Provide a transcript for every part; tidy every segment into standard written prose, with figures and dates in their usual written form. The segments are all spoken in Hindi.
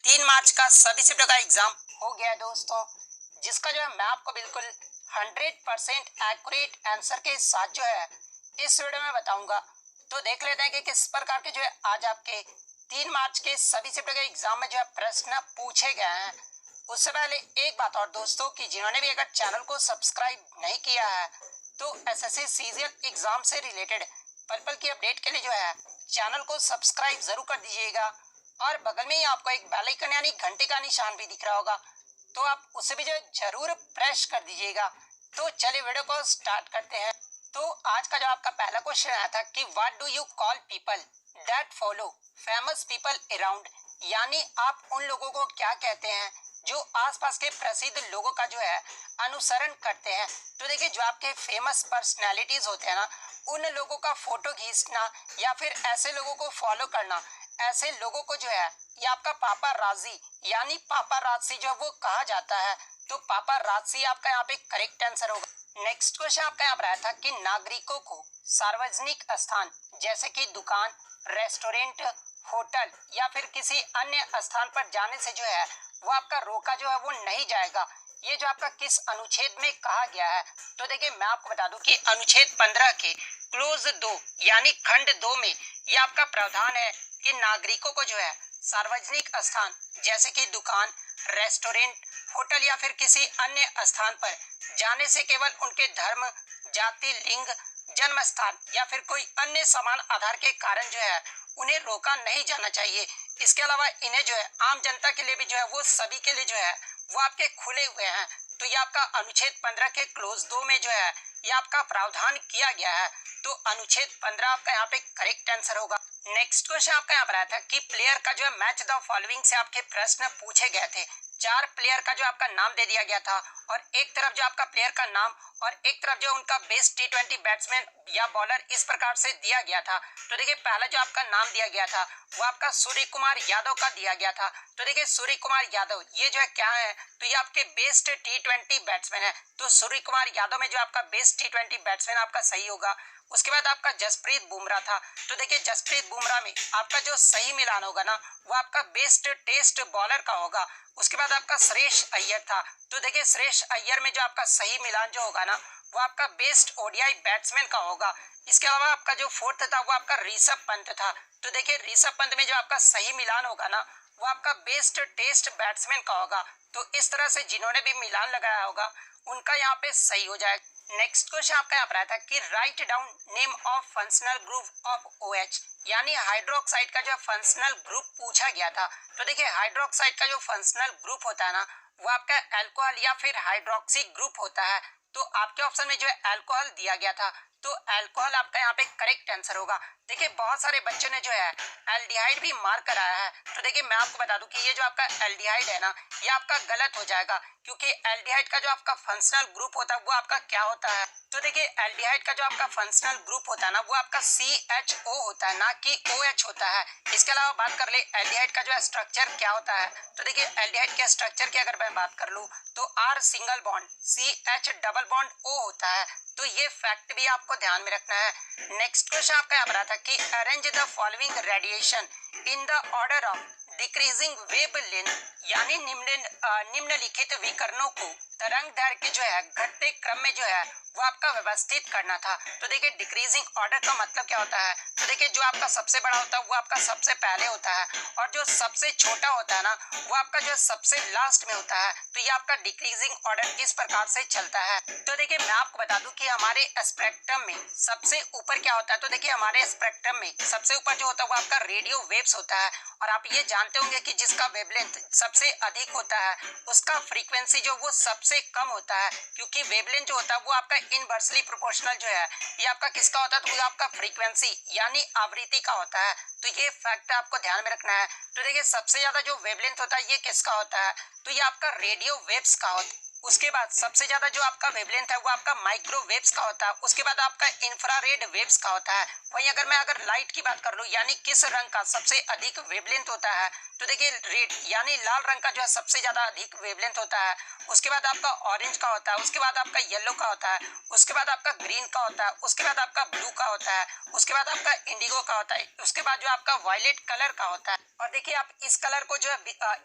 3 मार्च का सभी शिफ्टों का एग्जाम हो गया है दोस्तों, जिसका जो है मैं आपको बिल्कुल 100% एक्यूरेट आंसर के साथ जो है इस वीडियो में बताऊंगा। तो देख लेते हैं कि किस प्रकार के जो है आज आपके 3 मार्च के सभी शिफ्टों के एग्जाम में जो है प्रश्न पूछे गए हैं। उससे पहले एक बात और दोस्तों कि जिन्होंने भी अगर चैनल को सब्सक्राइब नहीं किया है तो एसएससी सीजीएल एग्जाम से रिलेटेड पल पल की अपडेट के लिए जो है चैनल को सब्सक्राइब जरूर कर दीजिएगा और बगल में ही आपको एक बेल आइकन यानी घंटे का निशान भी दिख रहा होगा, तो आप उसे भी जो जरूर प्रेस कर दीजिएगा। तो चलिए वीडियो को स्टार्ट करते हैं। तो आज का जो आपका पहला क्वेश्चन आया था कि what do you call people that follow famous people around, यानी आप उन लोगों को क्या कहते हैं जो आसपास के प्रसिद्ध लोगों का जो है अनुसरण करते हैं। तो देखिए, जो आपके फेमस पर्सनैलिटीज होते हैं ना, उन लोगों का फोटो खींचना या फिर ऐसे लोगों को फॉलो करना, ऐसे लोगों को जो है ये आपका पापा राजी यानी पापा राजी जो वो कहा जाता है। तो पापा राजी आपका यहाँ पे करेक्ट आंसर होगा। नेक्स्ट क्वेश्चन आपका यहाँ पर आया था कि नागरिकों को सार्वजनिक स्थान जैसे कि दुकान, रेस्टोरेंट, होटल या फिर किसी अन्य स्थान पर जाने से जो है वो आपका रोका जो है वो नहीं जाएगा। ये जो आपका किस अनुच्छेद में कहा गया है? तो देखिए, मैं आपको बता दूं कि अनुच्छेद 15 के क्लोज 2 यानी खंड 2 में ये आपका प्रावधान है कि नागरिकों को जो है सार्वजनिक स्थान जैसे कि दुकान, रेस्टोरेंट, होटल या फिर किसी अन्य स्थान पर जाने से केवल उनके धर्म, जाति, लिंग, जन्म स्थान या फिर कोई अन्य समान आधार के कारण जो है उन्हें रोका नहीं जाना चाहिए। इसके अलावा इन्हें जो है आम जनता के लिए भी जो है वो सभी के लिए जो है वो आपके खुले हुए हैं। तो ये आपका अनुच्छेद 15 के क्लोज 2 में जो है ये आपका प्रावधान किया गया है। तो अनुच्छेद 15 आपका यहाँ पे करेक्ट आंसर होगा। नेक्स्ट क्वेश्चन आपका यहाँ पर आया था कि प्लेयर का जो है मैच द फॉलोइंग से आपके प्रश्न पूछे गए थे। 4 प्लेयर का जो आपका नाम दे दिया गया था और एक तरफ जो आपका प्लेयर का नाम और एक तरफ जो उनका बेस्ट टी20 बैट्समैन या बॉलर इस प्रकार से दिया गया था। तो देखिए, पहला जो आपका नाम दिया गया था वो आपका सूर्य कुमार यादव का दिया गया था। तो देखिए, सूर्य कुमार यादव ये जो है क्या है, तो ये आपके बेस्ट टी20 बैट्समैन है। तो सूर्य कुमार यादव में जो आपका बेस्ट टी20 बैट्समैन आपका सही होगा। उसके बाद आपका जसप्रीत बुमराह था। तो देखिए, जसप्रीत बुमराह में आपका जो सही मिलान होगा ना वो आपका बेस्ट टेस्ट बॉलर का होगा। उसके बाद आपका सुरेश अय्यर था। तो देखिए, सुरेश अय्यर में जो आपका सही मिलान जो होगा ना वो आपका बेस्ट ओडीआई बैट्समैन का होगा। इसके अलावा आपका जो फोर्थ था वो आपका ऋषभ पंत था। तो देखिए, ऋषभ पंत में जो आपका सही मिलान होगा ना वो आपका बेस्ट टेस्ट बैट्समैन का होगा। तो इस तरह से जिन्होंने भी मिलान लगाया होगा उनका यहाँ पे सही हो जाएगा। नेक्स्ट क्वेश्चन आपका यहाँ पर आया था कि write down name of functional group of OH, यानी हाइड्रोक्साइड का जो फंक्शनल ग्रुप पूछा गया था। तो देखिए, हाइड्रोक्साइड का जो फंक्शनल ग्रुप होता है ना वो आपका अल्कोहल या फिर हाइड्रोक्सी ग्रुप होता है। तो आपके ऑप्शन में जो है अल्कोहल दिया गया था। तो अल्कोहल आपका यहाँ पे करेक्ट आंसर होगा। देखिए, बहुत सारे बच्चों ने जो है एल्डिहाइड भी मार्क कराया है। तो देखिए, मैं आपको बता दूं कि ये जो आपका एल्डिहाइड है ना ये आपका गलत हो जाएगा, क्योंकि एल्डिहाइड का जो आपका फंक्शनल ग्रुप होता है वो आपका क्या होता है? तो देखिए, एल्डिहाइड का जो आपका फंक्शनल ग्रुप होता है ना वो आपका CHO होता है, ना कि OH होता है। इसके अलावा बात कर ले एल्डिहाइड का जो स्ट्रक्चर क्या होता है। तो देखिए, एल्डिहाइड के स्ट्रक्चर की अगर मैं बात कर लूँ तो R single bond CH double bond O होता है। तो ये फैक्ट भी आपको ध्यान में रखना है। नेक्स्ट क्वेश्चन आपका यहाँ पर था कि arrange the following radiation in the order of decreasing wavelength, यानी निम्नलिखित विकरणों को तरंग दैर्घ्य के जो है घटते क्रम में जो है वो आपका व्यवस्थित करना था। तो देखिए, डिक्रीजिंग ऑर्डर का मतलब क्या होता है? तो देखिए, जो आपका सबसे बड़ा होता है वो आपका सबसे पहले होता है और जो सबसे छोटा होता है ना वो आपका जो सबसे लास्ट में होता है। तो ये आपका डिक्रीजिंग ऑर्डर इस प्रकार से चलता है। तो देखिए, मैं आपको बता दूं कि हमारे स्पेक्ट्रम में सबसे ऊपर क्या होता है। तो देखिए, हमारे स्पेक्ट्रम में सबसे ऊपर जो होता है वो आपका रेडियो वेव्स होता है। और आप ये जानते होंगे कि जिसका वेवलेंथ सबसे अधिक होता है उसका फ्रीक्वेंसी जो वो सबसे कम होता है, क्योंकि वेवलेंथ जो होता है वो आपका इनवर्सली प्रोपोर्शनल जो है ये आपका किसका होता है? तो वो आपका फ्रीक्वेंसी यानी आवृत्ति का होता है। तो ये फैक्ट आपको ध्यान में रखना है। तो देखिए, सबसे ज्यादा जो वेवलेंथ होता है ये किसका होता है? तो ये आपका रेडियो वेव्स का होता है। उसके बाद सबसे ज्यादा जो आपका वेवलेंथ है वो आपका माइक्रोवेव्स का होता है। उसके बाद आपका इंफ्रारेड वेव्स का होता है। वहीं अगर लाइट की बात कर लूं, यानी किस रंग का सबसे अधिक वेवलेंथ होता है, तो देखिए रेड यानी लाल रंग का जो है सबसे ज्यादा अधिक वेवलेंथ होता है। उसके बाद आपका ऑरेंज का होता है, उसके बाद आपका येलो का होता है, उसके बाद आपका ग्रीन का होता है, उसके बाद आपका ब्लू का होता है, उसके बाद आपका इंडिगो का होता है, उसके बाद जो आपका वायलेट कलर का होता है और देखिए आप इस कलर को जो है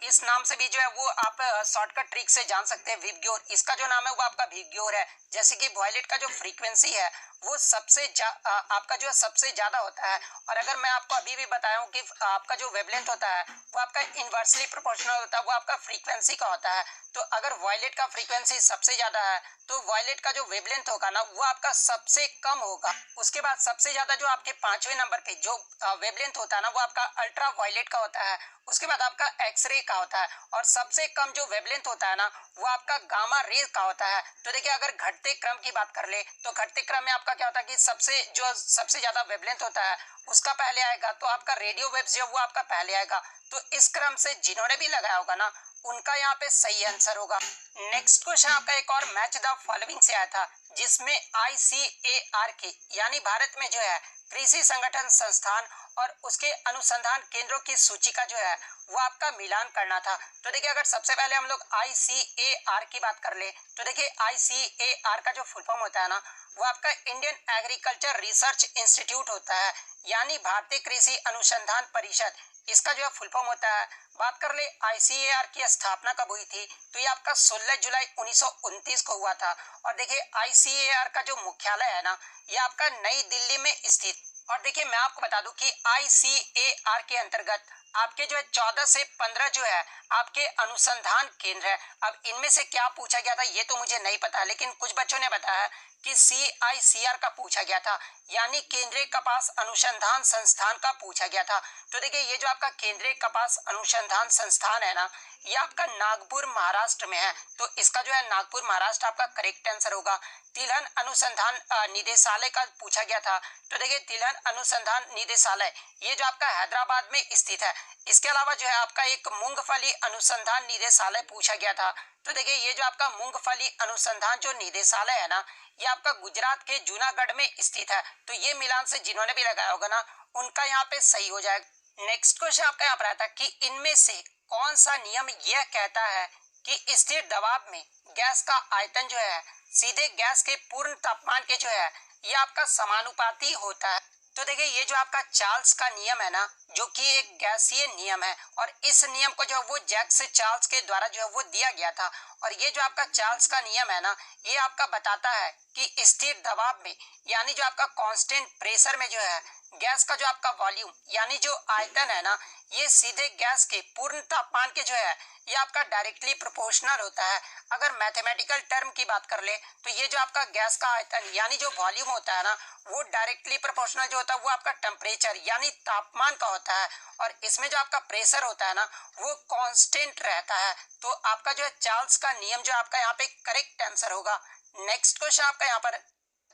इस नाम से भी जो है वो आप शॉर्टकट ट्रिक से जान सकते हैं, विबग्योर। इसका जो नाम है वो आपका विबग्योर है। जैसे कि वॉयलेट का जो फ्रीक्वेंसी है वो आपका जो है सबसे ज्यादा होता है। और अगर मैं आपको अभी भी बताया हूँ कि आपका जो वेवलेंथ होता है वो आपका इनवर्सली प्रोपोर्शनल होता है, वो आपका फ्रीक्वेंसी का होता है। तो अगर वॉयलेट का फ्रीक्वेंसी सबसे ज्यादा है तो वॉयलेट का जो वेवलेंथ होगा ना वो आपका सबसे कम होगा। उसके बाद सबसे ज्यादा जो आपके 5वें नंबर पे जो वेवलेंथ होता है ना वो आपका अल्ट्रा वॉयलेट का होता है। उसके बाद आपका एक्सरे का होता है और सबसे कम जो वेवलेंथ होता है ना वो आपका गामा रे का होता है। तो देखिए अगर घटते क्रम की बात कर ले तो घटते क्रम में आपका क्या होता है कि सबसे ज्यादा वेवलेंथ होता है उसका पहले आएगा, तो आपका रेडियो वेव्स जो वो आपका पहले आएगा। तो इस क्रम से जिन्होंने भी लगाया होगा ना उनका यहाँ पे सही आंसर होगा। नेक्स्ट क्वेश्चन आपका एक और मैच द फॉलोइंग से आया था, जिसमें ICAR के यानी भारत में जो है कृषि संगठन संस्थान और उसके अनुसंधान केंद्रों की सूची का जो है वो आपका मिलान करना था। तो देखिए अगर सबसे पहले हम लोग ICAR की बात कर ले तो देखिए ICAR का जो फुल फॉर्म होता है ना वो आपका इंडियन एग्रीकल्चर रिसर्च इंस्टीट्यूट होता है, यानी भारतीय कृषि अनुसंधान परिषद इसका जो है फुल फॉर्म होता है। बात कर ले ICAR की स्थापना कब हुई थी तो ये आपका 16 जुलाई 1929 को हुआ था। और देखिए ICAR का जो मुख्यालय है ना ये आपका नई दिल्ली में स्थित। और देखिए मैं आपको बता दूं कि ICAR के अंतर्गत आपके जो है 14 से 15 जो है आपके अनुसंधान केंद्र है। अब इनमें से क्या पूछा गया था ये तो मुझे नहीं पता, लेकिन कुछ बच्चों ने बताया कि CICR का पूछा गया था, यानी केंद्रीय कपास अनुसंधान संस्थान का पूछा गया था। तो देखिए ये जो आपका केंद्रीय कपास अनुसंधान संस्थान है ना ये आपका नागपुर महाराष्ट्र में है। तो इसका जो है नागपुर महाराष्ट्र आपका करेक्ट आंसर होगा। तिलहन अनुसंधान निदेशालय का पूछा गया था। तो देखिए तिलहन अनुसंधान निदेशालय ये जो आपका हैदराबाद में स्थित है। इसके अलावा जो है आपका एक मूंगफली अनुसंधान निदेशालय पूछा गया था। तो देखिए ये जो आपका मूंगफली अनुसंधान जो निदेशालय है ना ये आपका गुजरात के जूनागढ़ में स्थित है। तो ये मिलान से जिन्होंने भी लगाया होगा ना उनका यहाँ पे सही हो जाएगा। नेक्स्ट क्वेश्चन आपका यहाँ पर आता है कि इनमें से कौन सा नियम यह कहता है कि स्थिर दबाव में गैस का आयतन जो है सीधे गैस के पूर्ण तापमान के जो है ये आपका समानुपाती होता है। तो देखिए ये जो आपका चार्ल्स का नियम है ना जो कि एक गैसीय नियम है और इस नियम को जो वो जैक्स चार्ल्स के द्वारा जो है वो दिया गया था। और ये जो आपका चार्ल्स का नियम है ना ये आपका बताता है कि स्थिर दबाव में यानी जो आपका कांस्टेंट प्रेशर में जो है गैस का जो आपका वॉल्यूम यानी जो आयतन है ना ये सीधे गैस के पूर्ण तापमान के जो है ये आपका डायरेक्टली प्रोपोर्शनल होता है। अगर मैथमेटिकल टर्म की बात कर ले तो ये जो आपका गैस का आयतन यानी जो वॉल्यूम होता है ना वो डायरेक्टली प्रोपोर्शनल जो होता है वो आपका टेम्परेचर यानी तापमान का होता है। और इसमें जो आपका प्रेशर होता है ना वो कांस्टेंट रहता है। तो आपका जो है चार्ल्स का नियम जो आपका यहाँ पे करेक्ट आंसर होगा। नेक्स्ट क्वेश्चन आपका यहाँ पर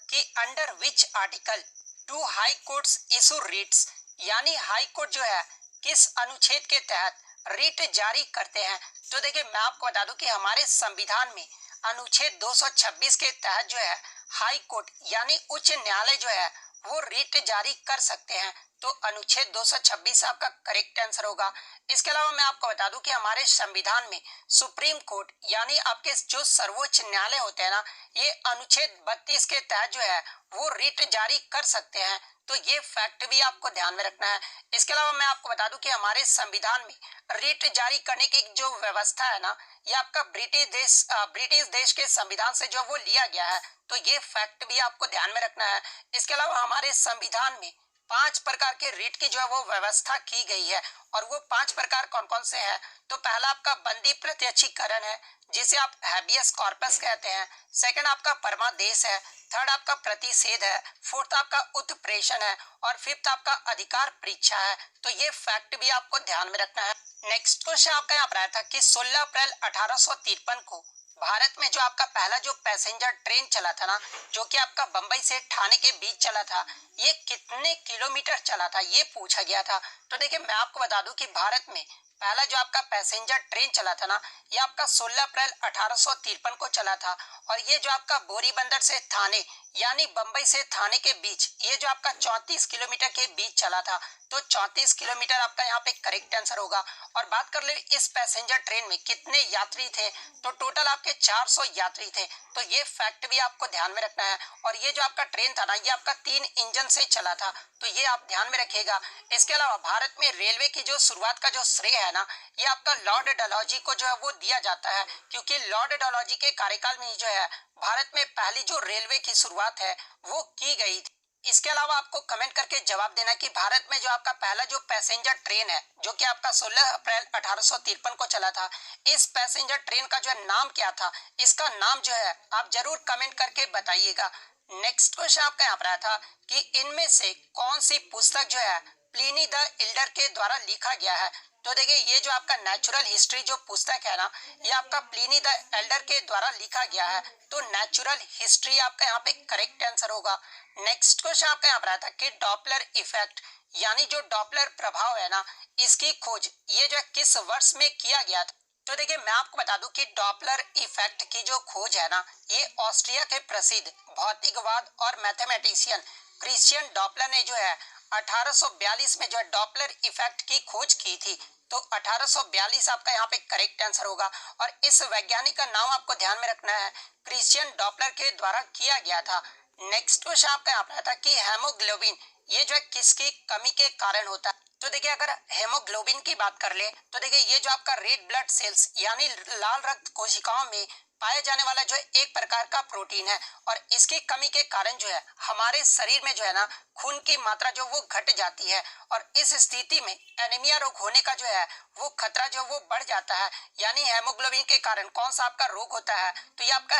कि under which article to high courts issue Ritz, यानी हाई कोर्ट जो है किस अनुच्छेद के तहत रिट जारी करते हैं। तो देखिए मैं आपको बता दूं कि हमारे संविधान में अनुच्छेद 226 के तहत जो है हाई कोर्ट यानी उच्च न्यायालय जो है वो रिट जारी कर सकते हैं। तो अनुच्छेद 226 आपका करेक्ट आंसर होगा। इसके अलावा मैं आपको बता दूं कि हमारे संविधान में सुप्रीम कोर्ट यानी आपके जो सर्वोच्च न्यायालय होते हैं ना ये अनुच्छेद 32 के तहत जो है वो रिट जारी कर सकते हैं। तो ये फैक्ट भी आपको ध्यान में रखना है। इसके अलावा मैं आपको बता दूं कि हमारे संविधान में रिट जारी करने की जो व्यवस्था है ना ये आपका ब्रिटिश देश के संविधान से जो वो लिया गया है। तो ये फैक्ट भी आपको ध्यान में रखना है। इसके अलावा हमारे संविधान में 5 प्रकार के रिट की जो है वो व्यवस्था की गई है और वो 5 प्रकार कौन कौन से हैं। तो पहला आपका बंदी प्रत्यक्षीकरण है जिसे आप हैबियस कॉर्पस कहते हैं। सेकंड आपका परमादेश है। थर्ड आपका प्रतिषेध है। फोर्थ आपका उत्प्रेषण है और फिफ्थ आपका अधिकार परीक्षा है। तो ये फैक्ट भी आपको ध्यान में रखना है। नेक्स्ट क्वेश्चन आपका यहाँ पर आया था कि 16 अप्रैल 1853 को भारत में जो आपका पहला जो पैसेंजर ट्रेन चला था ना जो कि आपका बंबई से ठाणे के बीच चला था ये कितने किलोमीटर चला था ये पूछा गया था। तो देखिए मैं आपको बता दूं कि भारत में पहला जो आपका पैसेंजर ट्रेन चला था ना ये आपका 16 अप्रैल 1853 को चला था और ये जो आपका बोरीबंदर से थाने यानी बंबई से थाने के बीच ये जो आपका 34 किलोमीटर के बीच चला था। तो 34 किलोमीटर आपका यहाँ पे करेक्ट आंसर होगा। और बात कर ले इस पैसेंजर ट्रेन में कितने यात्री थे, तो टोटल आपके 400 यात्री थे। तो ये फैक्ट भी आपको ध्यान में रखना है। और ये जो आपका ट्रेन था ना, ये आपका 3 इंजन से चला था, तो ये आप ध्यान में रखिएगा। इसके अलावा भारत में रेलवे की जो शुरुआत का जो श्रेय है ना, ये आपका लॉर्ड डलहौजी को जो है वो दिया जाता है, क्योंकि लॉर्ड डलहौजी के कार्यकाल में ही जो है भारत में पहली जो रेलवे की शुरुआत है वो की गई थी। इसके अलावा आपको कमेंट करके जवाब देना कि भारत में जो आपका पहला जो पैसेंजर ट्रेन है जो कि आपका 16 अप्रैल 1853 को चला था, इस पैसेंजर ट्रेन का जो है नाम क्या था, इसका नाम जो है आप जरूर कमेंट करके बताइएगा। नेक्स्ट क्वेश्चन आपका यहाँ पर आया था कि इनमें से कौन सी पुस्तक जो है प्लिनी द एल्डर के द्वारा लिखा गया है। तो देखिए ये जो आपका नेचुरल हिस्ट्री जो पुस्तक है ना, ये आपका प्लिनी द एल्डर के द्वारा लिखा गया है। तो नेचुरल हिस्ट्री आपका यहाँ पे करेक्ट आंसर होगा। नेक्स्ट क्वेश्चन आपका यहाँ पर आया था कि डॉपलर इफेक्ट यानी जो डॉपलर प्रभाव है ना, इसकी खोज ये जो किस वर्ष में किया गया था। तो देखिए मैं आपको बता दूं कि डॉपलर इफेक्ट की जो खोज है ना, ये ऑस्ट्रिया के प्रसिद्ध भौतिकवाद और मैथमेटिशियन क्रिश्चियन डॉपलर ने जो है 1842 में जो है डॉपलर इफेक्ट की खोज की थी। तो 1842 आपका यहाँ पे करेक्ट आंसर होगा। और इस वैज्ञानिक का नाम आपको ध्यान में रखना है, क्रिश्चियन डॉपलर के द्वारा किया गया था। नेक्स्ट क्वेश्चन आपका यहाँ पर था कि हेमोग्लोबिन ये जो है किसकी कमी के कारण होता है। तो देखिए अगर हेमोग्लोबिन की बात कर ले तो देखिए ये जो आपका रेड ब्लड सेल्स यानी लाल रक्त कोशिकाओं में पाया जाने वाला जो है एक प्रकार का प्रोटीन है। और इसकी कमी के कारण जो है हमारे शरीर में जो है ना खून की मात्रा जो वो घट जाती है। और इस स्थिति में एनीमिया रोग होने का जो है वो खतरा जो वो बढ़ जाता है। यानी हेमोग्लोबिन के कारण कौन सा आपका रोग होता है, तो ये आपका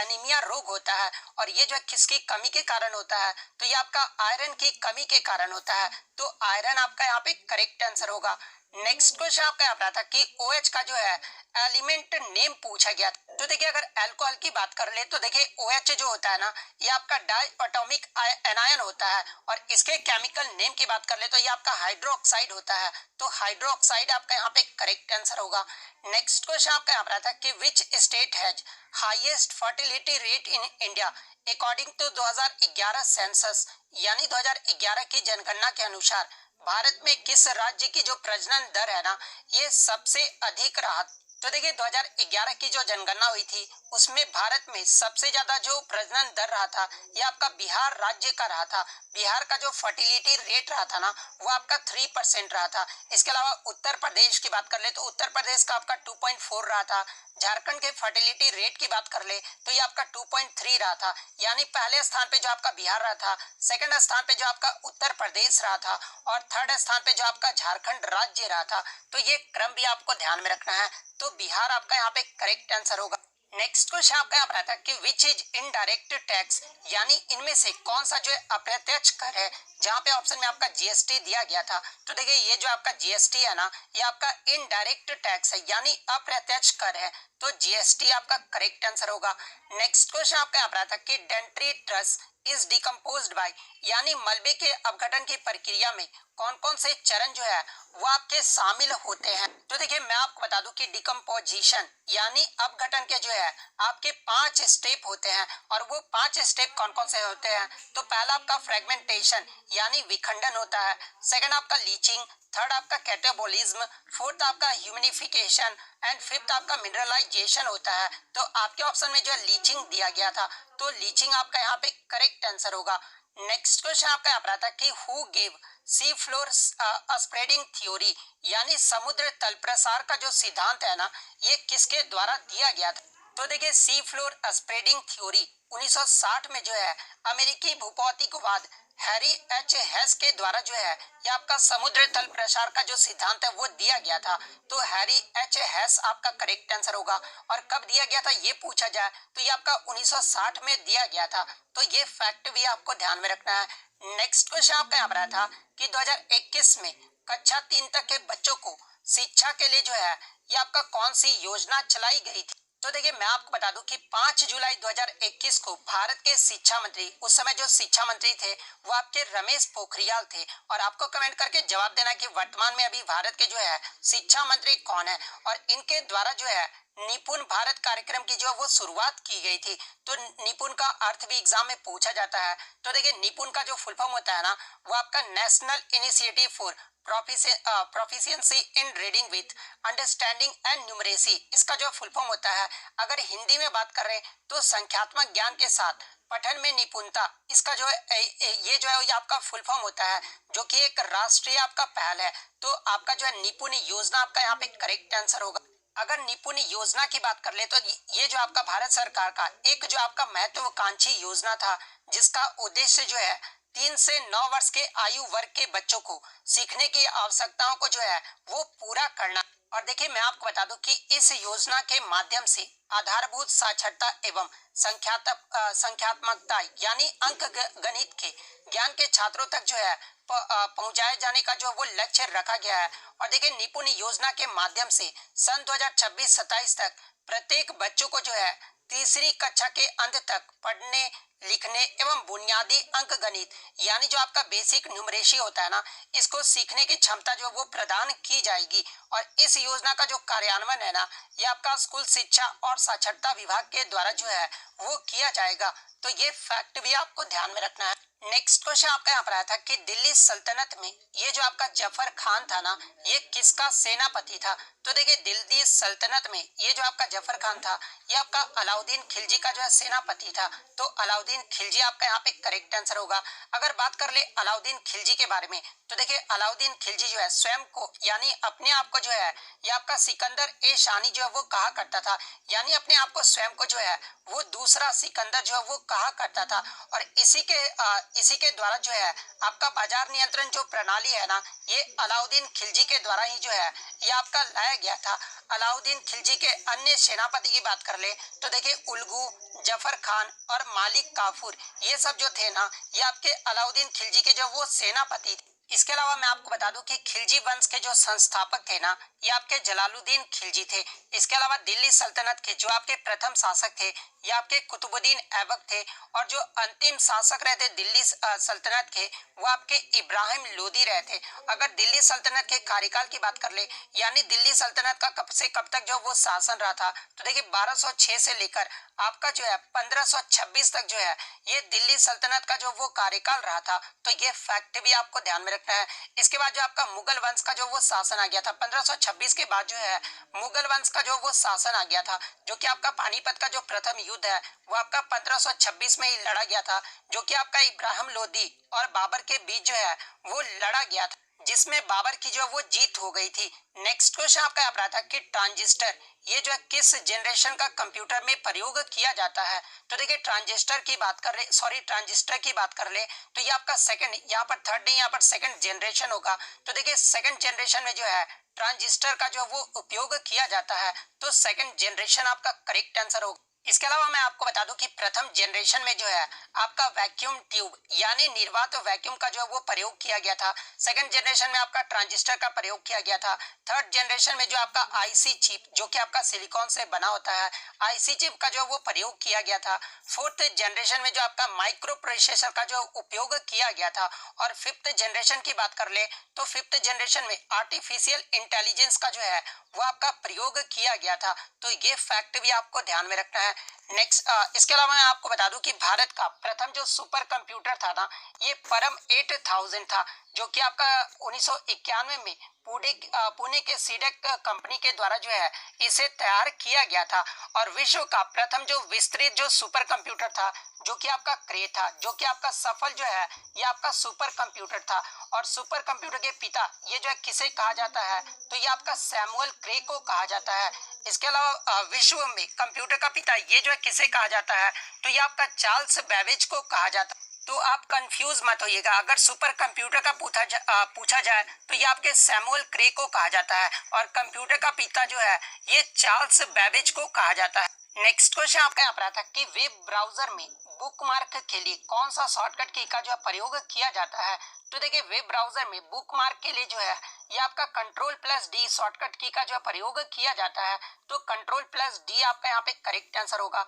एनीमिया रोग होता है। और ये जो है किसकी कमी के कारण होता है, तो ये आपका आयरन की कमी के कारण होता है। तो आयरन आपका यहाँ पे करेक्ट आंसर होगा। नेक्स्ट क्वेश्चन आपका यहाँ पर था कि OH का जो है एलिमेंट नेम पूछा गया। तो देखिए अगर अल्कोहल की बात कर ले तो देखिए OH जो होता है ना, ये आपका डाई एटॉमिक एनायन होता है। और इसके केमिकल नेम की बात कर ले तो ये आपका हाइड्रोक्साइड होता है। तो हाइड्रोक्साइड आपका यहाँ पे करेक्ट आंसर होगा। नेक्स्ट क्वेश्चन आपका यहाँ पर था कि which state has highest fertility rate in India according to 2011 census यानी 2011 की जनगणना के अनुसार भारत में किस राज्य की जो प्रजनन दर है ना, ये सबसे अधिक रहा। तो देखिए 2011 की जो जनगणना हुई थी उसमें भारत में सबसे ज्यादा जो प्रजनन दर रहा था ये आपका बिहार राज्य का रहा था। बिहार का जो फर्टिलिटी रेट रहा था ना वो आपका 3% रहा था। इसके अलावा उत्तर प्रदेश की बात कर ले तो उत्तर प्रदेश का आपका 2.4 रहा था। झारखंड के फर्टिलिटी रेट की बात कर ले तो ये आपका 2.3 रहा था। यानी पहले स्थान पे जो आपका बिहार रहा था, सेकंड स्थान पे जो आपका उत्तर प्रदेश रहा था और थर्ड स्थान पे जो आपका झारखंड राज्य रहा था। तो ये क्रम भी आपको ध्यान में रखना है। तो बिहार आपका यहाँ पे करेक्ट आंसर होगा। नेक्स्ट क्वेश्चन आपका यहाँ पर आता है कि विच इज इनडायरेक्ट टैक्स यानी इनमें से कौन सा जो है अप्रत्यक्ष कर है, जहाँ पे ऑप्शन में आपका जीएसटी दिया गया था। तो देखिए ये जो आपका जीएसटी है ना, ये आपका इनडायरेक्ट टैक्स है यानी अप्रत्यक्ष कर है। तो जीएसटी आपका करेक्ट आंसर होगा। नेक्स्ट क्वेश्चन आपका यहाँ पर आता है कि डेंट्रीट्रस इज डिकम्पोज्ड बाय यानी मलबे के अपघटन की प्रक्रिया में कौन कौन से चरण जो है वो आपके शामिल होते हैं। तो देखिए मैं आपको बता दूं कि डिकम्पोजिशन यानी अपघटन के जो है आपके 5 स्टेप होते हैं। और वो 5 स्टेप कौन कौन से होते हैं, तो पहला आपका फ्रेगमेंटेशन यानी विखंडन होता है। सेकंड आपका लीचिंग, थर्ड आपका कैटाबोलिज्म, फोर्थ आपका ह्यूमिनिफिकेशन एंड फिफ्थ आपका मिनरलाइजेशन होता है। तो आपके ऑप्शन में जो है लीचिंग दिया गया था, तो लीचिंग आपका यहाँ पे करेक्ट आंसर होगा। नेक्स्ट क्वेश्चन आपका यहाँ पर आता है कि who give sea floor spreading theory यानी समुद्र तल प्रसार का जो सिद्धांत है ना, ये किसके द्वारा दिया गया था। तो देखिए सी फ्लोर स्प्रेडिंग थ्योरी 1960 में जो है अमेरिकी भूभौतिकवाद हैरी एच हेस के द्वारा जो है ये आपका समुद्र तल प्रसार का जो सिद्धांत है वो दिया गया था। तो हैरी एच हेस आपका करेक्ट आंसर होगा। और कब दिया गया था ये पूछा जाए तो ये आपका 1960 में दिया गया था। तो ये फैक्ट भी आपको ध्यान में रखना है। नेक्स्ट क्वेश्चन आपका यहाँ पर था कि 2021 में कक्षा 3 तक के बच्चों को शिक्षा के लिए जो है ये आपका कौन सी योजना चलाई गई थी। तो देखिए मैं आपको बता दूं कि 5 जुलाई 2021 को भारत के शिक्षा मंत्री, उस समय जो शिक्षा मंत्री थे वो आपके रमेश पोखरियाल थे। और आपको कमेंट करके जवाब देना कि वर्तमान में अभी भारत के जो है शिक्षा मंत्री कौन है और इनके द्वारा जो है निपुण भारत कार्यक्रम की जो वो शुरुआत की गई थी। तो निपुण का अर्थ भी एग्जाम में पूछा जाता है। तो देखिए निपुण का जो फुल फॉर्म होता है ना, वो आपका national initiative for proficiency in reading with understanding and numeracy, इसका जो फुल फॉर्म होता है। अगर हिंदी में बात कर रहे हैं तो संख्यात्मक ज्ञान के साथ पठन में निपुणता, इसका जो है ये जो है ये आपका फुल फॉर्म होता है, जो कि एक राष्ट्रीय आपका पहल है। तो आपका जो है निपुण योजना आपका यहाँ पे करेक्ट आंसर होगा। अगर निपुण योजना की बात कर ले तो ये जो आपका भारत सरकार का एक जो आपका महत्वाकांक्षी योजना था, जिसका उद्देश्य जो है 3 से 9 वर्ष के आयु वर्ग के बच्चों को सीखने की आवश्यकताओं को जो है वो पूरा करना। और देखिए मैं आपको बता दूं कि इस योजना के माध्यम से आधारभूत साक्षरता एवं संख्यात्मकता यानी अंक गणित के ज्ञान के छात्रों तक जो है पहुंचाए जाने का जो वो लक्ष्य रखा गया है। और देखिए निपुण योजना के माध्यम से सन 2026-27 तक प्रत्येक बच्चों को जो है तीसरी कक्षा के अंत तक पढ़ने लिखने एवं बुनियादी अंक गणित यानी जो आपका बेसिक न्यूमरेसी होता है ना, इसको सीखने की क्षमता जो वो प्रदान की जाएगी। और इस योजना का जो कार्यान्वयन है ना, ये आपका स्कूल शिक्षा और साक्षरता विभाग के द्वारा जो है वो किया जाएगा। तो ये फैक्ट भी आपको ध्यान में रखना है। नेक्स्ट क्वेश्चन आपका यहाँ पर आया था कि दिल्ली सल्तनत में ये जो आपका जफर खान था ना, ये किसका सेनापति था। तो देखिए दिल्ली सल्तनत में ये जो आपका जफर खान था, ये आपका अलाउद्दीन खिलजी का जो है सेनापति था। तो अलाउद्दीन खिलजी आपका यहाँ पे करेक्ट आंसर होगा। अगर बात कर ले अलाउद्दीन खिलजी के बारे में, तो देखिए अलाउद्दीन खिलजी जो है स्वयं को यानी अपने आप को जो है ये आपका सिकंदर ए शानी जो है वो कहा करता था, यानी अपने आप को स्वयं को जो है वो दूसरा सिकंदर जो है वो कहा करता था। और इसी के द्वारा जो है आपका बाजार नियंत्रण जो प्रणाली है ना, ये अलाउद्दीन खिलजी के द्वारा ही जो है ये आपका लाया गया था। अलाउद्दीन खिलजी के अन्य सेनापति की बात कर ले तो देखिए उल्गू, जफर खान और मालिक काफूर, ये सब जो थे ना, ये आपके अलाउद्दीन खिलजी के जो वो सेनापति थे। इसके अलावा मैं आपको बता दूं कि खिलजी वंश के जो संस्थापक थे ना, ये आपके जलालुद्दीन खिलजी थे। इसके अलावा दिल्ली सल्तनत के जो आपके प्रथम शासक थे, ये आपके कुतुबुद्दीन ऐबक थे। और जो अंतिम शासक रहे थे दिल्ली सल्तनत के, वो आपके इब्राहिम लोदी रहे थे। अगर दिल्ली सल्तनत के कार्यकाल की बात कर ले, यानी दिल्ली सल्तनत का कब से कब तक जो वो शासन रहा था, तो देखिए 1206 से लेकर आपका जो है 1526 तक जो है ये दिल्ली सल्तनत का जो वो कार्यकाल रहा था। तो ये फैक्ट भी आपको ध्यान में रखना है। इसके बाद जो आपका मुगल वंश का जो वो शासन आ गया था 1526 के बाद जो है मुगल वंश का जो वो शासन आ गया था, जो कि आपका पानीपत का जो प्रथम युद्ध है वो आपका 1526 में ही लड़ा गया था, जो कि आपका इब्राहिम लोदी और बाबर के बीच जो है वो लड़ा गया था, जिसमें बाबर की जो वो जीत हो गई थी। नेक्स्ट क्वेश्चन आपका यहाँ पर आता है कि ट्रांजिस्टर ये जो है किस जनरेशन का कंप्यूटर में प्रयोग किया जाता है। तो देखिए ट्रांजिस्टर की बात कर ले तो ये आपका सेकंड, यहाँ पर थर्ड नहीं, यहाँ पर सेकंड जनरेशन होगा। तो देखिए सेकंड जनरेशन में जो है ट्रांजिस्टर का जो वो उपयोग किया जाता है, तो सेकंड जनरेशन आपका करेक्ट आंसर होगा। इसके अलावा मैं आपको बता दूं कि प्रथम जनरेशन में जो है आपका वैक्यूम ट्यूब यानी निर्वात वैक्यूम का जो वो प्रयोग किया गया था। सेकंड जनरेशन में आपका ट्रांजिस्टर का प्रयोग किया गया था। थर्ड जनरेशन में जो आपका आईसी चिप जो कि आपका सिलिकॉन से बना होता है, आईसी चिप का जो वो प्रयोग किया गया था। फोर्थ जनरेशन में जो आपका माइक्रो प्रोसेसर का जो उपयोग किया गया था। और फिफ्थ जनरेशन की बात कर ले तो फिफ्थ जनरेशन में आर्टिफिशियल इंटेलिजेंस का जो है वो आपका प्रयोग किया गया था। तो ये फैक्ट भी आपको ध्यान में रखना है। नेक्स्ट इसके अलावा मैं आपको बता दूं कि भारत का प्रथम जो सुपर कंप्यूटर था ना, ये परम 8000 था, जो कि आपका 1991 में पुणे के सीडेक कंपनी के द्वारा जो है इसे तैयार किया गया था। और विश्व का प्रथम जो विस्तृत जो सुपर कंप्यूटर था, जो कि आपका क्रे था, जो कि आपका सफल जो है ये आपका सुपर कंप्यूटर था। और सुपर कंप्यूटर के पिता ये जो है किसे कहा जाता है, तो ये आपका सैमुअल क्रे को कहा जाता है। इसके अलावा विश्व में कंप्यूटर का पिता ये जो है किसे कहा जाता है, तो ये आपका चार्ल्स बेबेज को कहा जाता है। तो आप कंफ्यूज मत होइएगा, अगर सुपर कंप्यूटर का पूछा जाए तो ये आपके सैमुअल क्रे को कहा जाता है, और कंप्यूटर का पिता जो है ये चार्ल्स बेबेज को कहा जाता है। नेक्स्ट क्वेश्चन आपका यहाँ पर आता है कि वेब ब्राउजर में बुकमार्क के लिए कौन सा शॉर्टकट की का जो प्रयोग किया जाता है। तो देखिए वेब ब्राउजर में बुकमार्क के लिए जो है ये आपका Ctrl+D शॉर्टकट की का जो प्रयोग किया जाता है। तो Ctrl+D आपका यहाँ पे करेक्ट आंसर होगा।